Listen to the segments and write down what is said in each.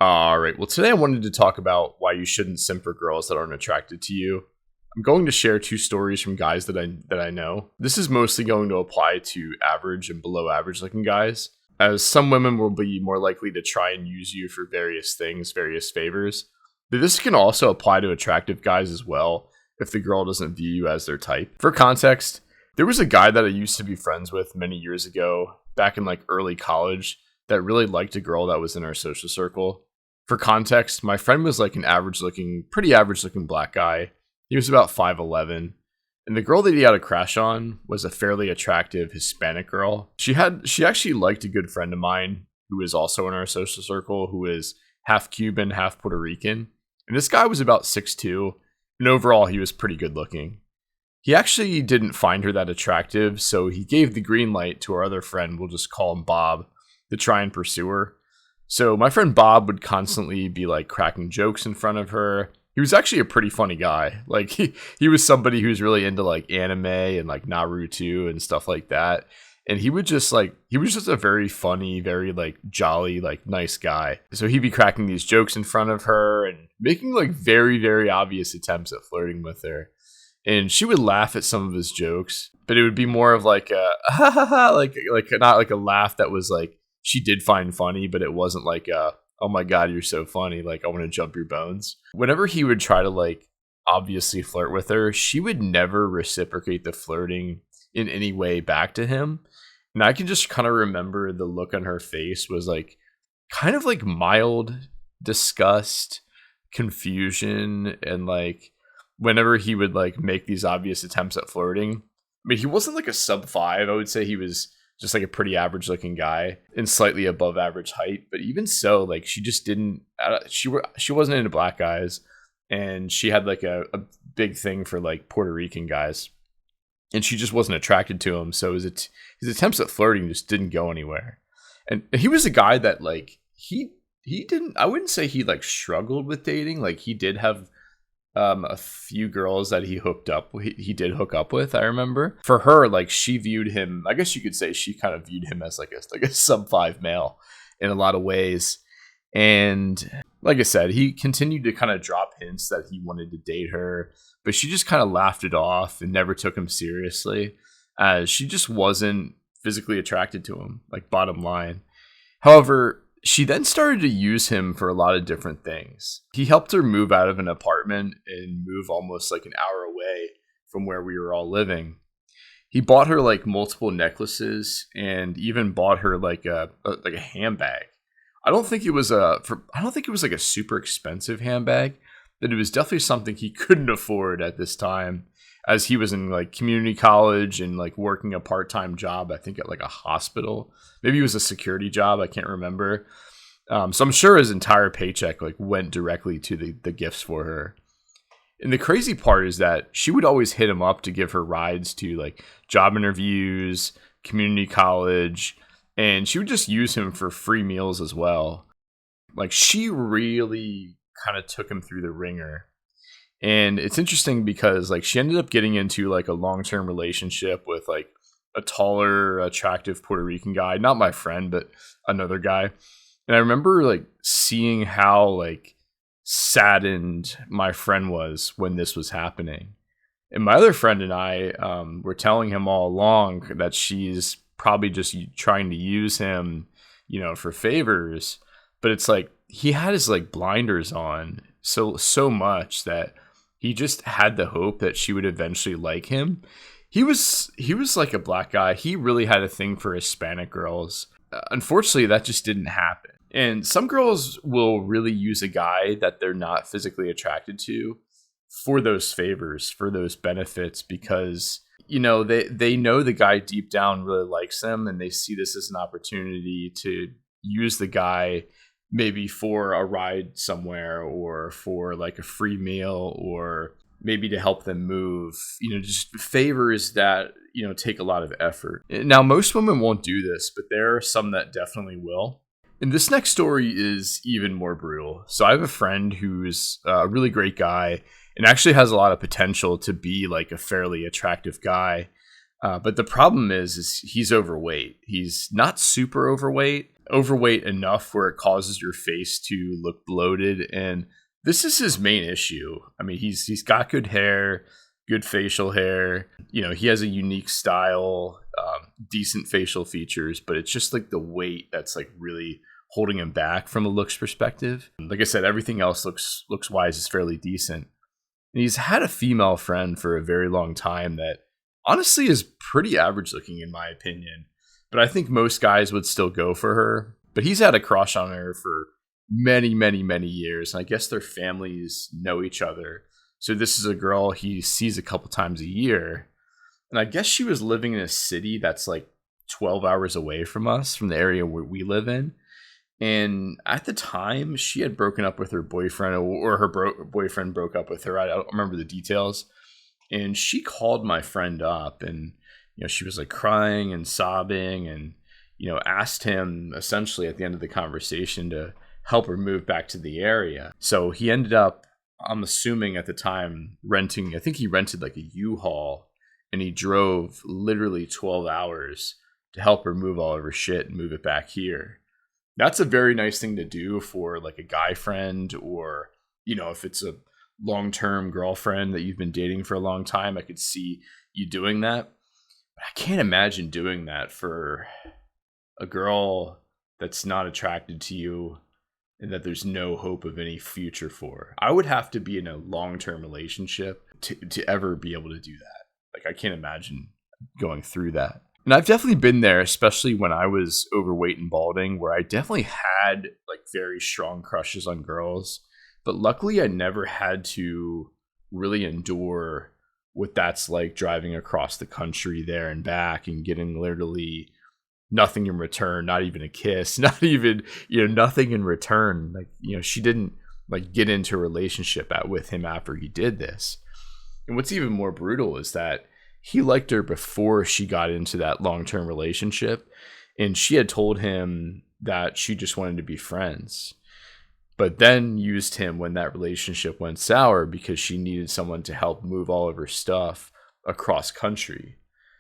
All right. Well, today I wanted to talk about why you shouldn't simp for girls that aren't attracted to you. I'm going to share two stories from guys that I know. This is mostly going to apply to average and below average looking guys, as some women will be more likely to try and use you for various things, various favors. But this can also apply to attractive guys as well if the girl doesn't view you as their type. For context, there was a guy that I used to be friends with many years ago, back in like early college, that really liked a girl that was in our social circle. For context, my friend was like an pretty average looking black guy. He was about 5'11", and the girl that he had a crush on was a fairly attractive Hispanic girl. She actually liked a good friend of mine who was also in our social circle, who is half Cuban, half Puerto Rican. And this guy was about 6'2", and overall he was pretty good looking. He actually didn't find her that attractive, so he gave the green light to our other friend, we'll just call him Bob, to try and pursue her. So my friend Bob would constantly be like cracking jokes in front of her. He was actually a pretty funny guy. Like he was somebody who's really into like anime and like Naruto and stuff like that. And he was just a very funny, very like jolly, like nice guy. So he'd be cracking these jokes in front of her and making like very, very obvious attempts at flirting with her. And she would laugh at some of his jokes, but it would be more of like a ha ha ha, like not like a laugh that was like she did find funny, but it wasn't like a, oh my God, you're so funny, like I want to jump your bones. Whenever he would try to like obviously flirt with her, she would never reciprocate the flirting in any way back to him. And I can just kind of remember the look on her face was like kind of like mild disgust, confusion, and like whenever he would like make these obvious attempts at flirting. I mean, he wasn't like a sub 5. I would say he was just like a pretty average looking guy and slightly above average height. But even so, like she just didn't, she wasn't into black guys, and she had like a big thing for like Puerto Rican guys, and she just wasn't attracted to him. So his attempts at flirting just didn't go anywhere. And he was a guy that like, he didn't, I wouldn't say he like struggled with dating. Like he did have a few girls that he did hook up with. I remember for her, like she viewed him, I guess you could say she kind of viewed him as like a sub 5 male in a lot of ways. And like I said, he continued to kind of drop hints that he wanted to date her, but she just kind of laughed it off and never took him seriously, as she just wasn't physically attracted to him, like bottom line. However, she then started to use him for a lot of different things. He helped her move out of an apartment and move almost like an hour away from where we were all living. He bought her like multiple necklaces and even bought her like a handbag. I don't think it was like a super expensive handbag, but it was definitely something he couldn't afford at this time, as he was in like community college and like working a part-time job, I think at like a hospital. Maybe it was a security job, I can't remember. So I'm sure his entire paycheck like went directly to the gifts for her. And the crazy part is that she would always hit him up to give her rides to like job interviews, community college, and she would just use him for free meals as well. Like she really kind of took him through the ringer. And it's interesting because like she ended up getting into like a long-term relationship with like a taller, attractive Puerto Rican guy, not my friend, but another guy. And I remember like seeing how like saddened my friend was when this was happening. And my other friend and I were telling him all along that she's probably just trying to use him, for favors. But it's like he had his like blinders on so much that he just had the hope that she would eventually like him. He was like a black guy. He really had a thing for Hispanic girls. Unfortunately, that just didn't happen. And some girls will really use a guy that they're not physically attracted to for those favors, for those benefits, because they know the guy deep down really likes them, and they see this as an opportunity to use the guy maybe for a ride somewhere, or for like a free meal, or maybe to help them move, just favors that, take a lot of effort. Now, most women won't do this, but there are some that definitely will. And this next story is even more brutal. So I have a friend who's a really great guy and actually has a lot of potential to be like a fairly attractive guy. But the problem is he's overweight. He's not super overweight, overweight enough where it causes your face to look bloated. And this is his main issue. I mean, he's got good hair, good facial hair. He has a unique style, decent facial features, but it's just like the weight that's like really holding him back from a looks perspective. Like I said, everything else looks wise is fairly decent. And he's had a female friend for a very long time that honestly is pretty average looking in my opinion. But I think most guys would still go for her. But he's had a crush on her for many, many, many years. And I guess their families know each other. So this is a girl he sees a couple times a year. And I guess she was living in a city that's like 12 hours away from us, from the area where we live in. And at the time, she had broken up with her boyfriend, or her boyfriend broke up with her. I don't remember the details. And she called my friend up, and she was like crying and sobbing, and asked him essentially at the end of the conversation to help her move back to the area. So he ended up, I'm assuming at the time, renting. I think he rented like a U-Haul, and he drove literally 12 hours to help her move all of her shit and move it back here. That's a very nice thing to do for like a guy friend, or, if it's a long-term girlfriend that you've been dating for a long time, I could see you doing that. But I can't imagine doing that for a girl that's not attracted to you and that there's no hope of any future for. I would have to be in a long-term relationship to ever be able to do that. Like, I can't imagine going through that. And I've definitely been there, especially when I was overweight and balding, where I definitely had like very strong crushes on girls. But luckily, I never had to really endure what that's like, driving across the country there and back and getting literally nothing in return, not even a kiss, not even, nothing in return. Like, she didn't like get into a relationship with him after he did this. And what's even more brutal is that he liked her before she got into that long-term relationship, and she had told him that she just wanted to be friends, but then used him when that relationship went sour because she needed someone to help move all of her stuff across country.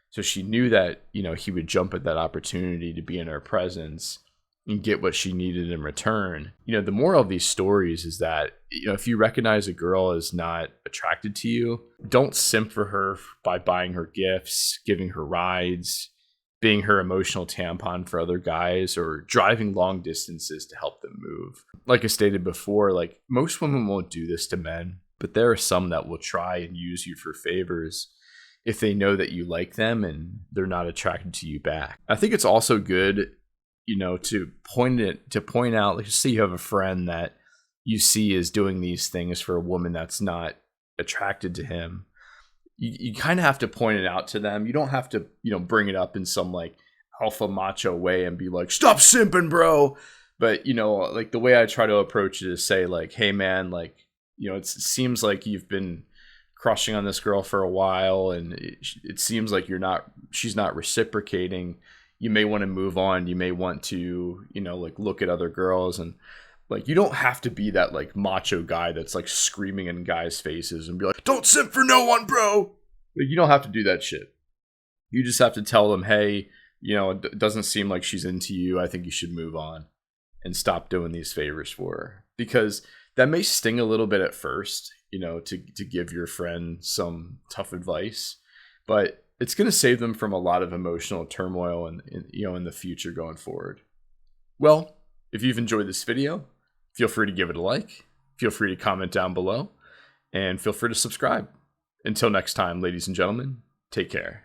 So she knew that, he would jump at that opportunity to be in her presence and get what she needed in return. The moral of these stories is that, if you recognize a girl is not attracted to you, don't simp for her by buying her gifts, giving her rides, being her emotional tampon for other guys, or driving long distances to help them move. Like I stated before, like, most women won't do this to men, but there are some that will try and use you for favors if they know that you like them and they're not attracted to you back. I think it's also good, to point out, like, say you have a friend that you see is doing these things for a woman that's not attracted to him. You kind of have to point it out to them. You don't have to, bring it up in some like alpha macho way and be like, stop simping, bro. But, like, the way I try to approach it is say like, hey man, like, it seems like you've been crushing on this girl for a while, and it seems like she's not reciprocating. You may want to move on. You may want to, like, look at other girls, and like, you don't have to be that like macho guy that's like screaming in guys' faces and be like, don't simp for no one, bro. Like, you don't have to do that shit. You just have to tell them, hey, it doesn't seem like she's into you. I think you should move on and stop doing these favors for her, because that may sting a little bit at first, to give your friend some tough advice, but it's going to save them from a lot of emotional turmoil in the future going forward. Well, if you've enjoyed this video, feel free to give it a like, feel free to comment down below, and feel free to subscribe. Until next time, ladies and gentlemen, take care.